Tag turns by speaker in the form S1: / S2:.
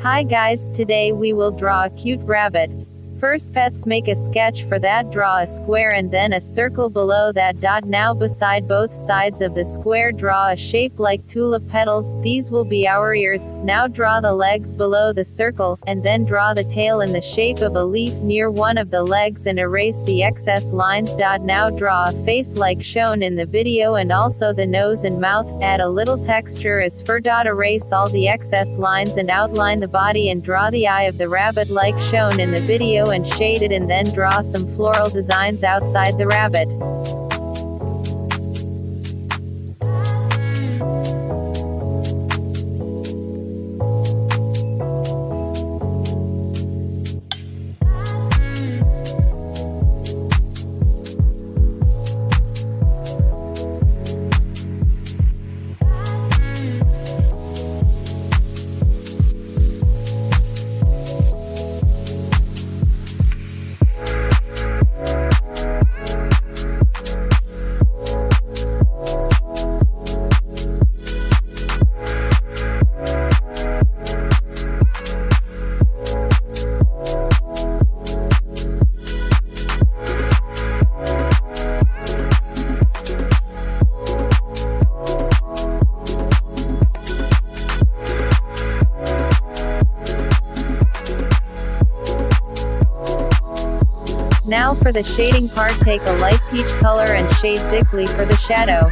S1: Hi guys, today we will draw a cute rabbit. First pets, make a sketch for that. Draw a square and then a circle below that dot. Now beside both sides of the square draw a shape like tulip petals. These will be our ears. Now draw the legs below the circle, and then draw the tail in the shape of a leaf near one of the legs and erase the excess lines. Now draw a face like shown in the video and also the nose and mouth. Add a little texture as fur. Erase all the excess lines and outline the body and draw the eye of the rabbit like shown in the video and shade it, and then draw some floral designs outside the rabbit. Now for the shading part, take a light peach color and shade thickly for the shadow.